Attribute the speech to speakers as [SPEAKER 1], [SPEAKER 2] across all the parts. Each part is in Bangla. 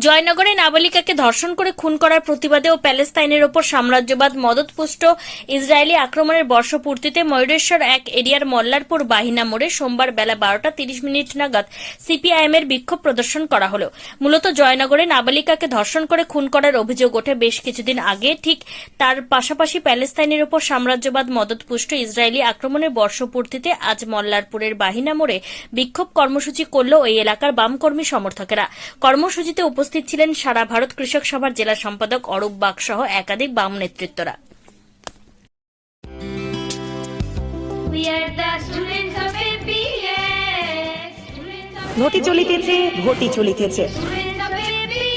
[SPEAKER 1] জয়নগরে নাবালিকাকে ধর্ষণ করে খুন করার প্রতিবাদে ও প্যালেস্তাইনের ওপর সাম্রাজ্যবাদ মদতপুষ্ট ইসরায়েলি আক্রমণের বর্ষপূর্তিতে ময়ূরেশ্বর এক এরিয়ার মল্লারপুর বাহিনা মোড়ে সোমবার বেলা 12:30 নাগাদ সিপিআইএম-এর বিক্ষোভ প্রদর্শন করা হলো। মূলত জয়নগরে নাবালিকাকে ধর্ষণ করে খুন করার অভিযোগ ওঠে বেশ কিছুদিন আগে। ঠিক তার পাশাপাশি প্যালেস্তাইনের ওপর সাম্রাজ্যবাদ মদতপুষ্ট ইসরায়েলি আক্রমণের বর্ষপূর্তিতে আজ মল্লারপুরের বাহিনা মোড়ে বিক্ষোভ কর্মসূচি করল ওই এলাকার বামকর্মী সমর্থকেরা। কর্মসূচিতে উপস্থিত ছিলেন সারা ভারত কৃষক সভার জেলা সম্পাদক অরূপ বাগ সহ একাধিক বাম নেতৃত্বরা।
[SPEAKER 2] ঘটি চলিতেছে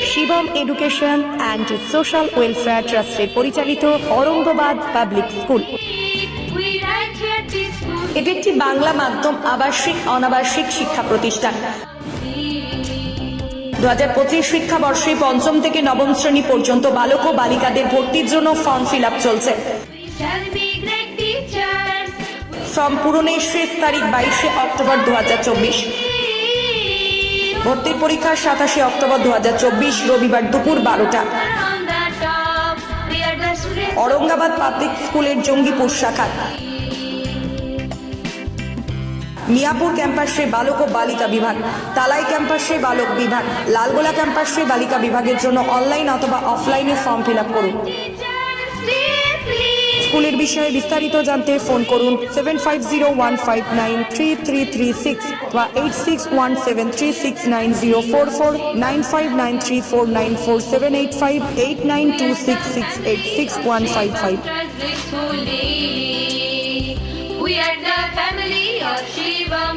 [SPEAKER 2] Shivam education and social welfare ট্রাস্টের পরিচালিত অরঙ্গবাদ পাবলিক স্কুল। এটি একটি বাংলা মাধ্যম আবাসিক অনাবাসিক শিক্ষা প্রতিষ্ঠান। 2025 শিক্ষাবর্ষে 5ম থেকে 9ম শ্রেণী পর্যন্ত বালক ও বালিকাদের ভর্তির জন্য ফর্ম ফিল আপ চলছে। ফর্ম পূরণের শেষ তারিখ 22 অক্টোবর 2024। ভর্তির পরীক্ষা 27 অক্টোবর 2024 রবিবার দুপুর 12টা। অরঙ্গাবাদ পাবলিক স্কুলের জঙ্গিপুর শাখা, মিয়াপুর ক্যাম্পাসে বালক ও বালিকা বিভাগ, তালাই ক্যাম্পাসে বালক বিভাগ, লালগোলা ক্যাম্পাসে বালিকা বিভাগের জন্য অনলাইন অথবা অফলাইনে ফর্ম ফিল আপ করুন। স্কুলের বিষয়ে বিস্তারিত জানতে ফোন করুন 7501593336 বা 8617369044 9593494785 8926686155।
[SPEAKER 3] We are the family of Shivam.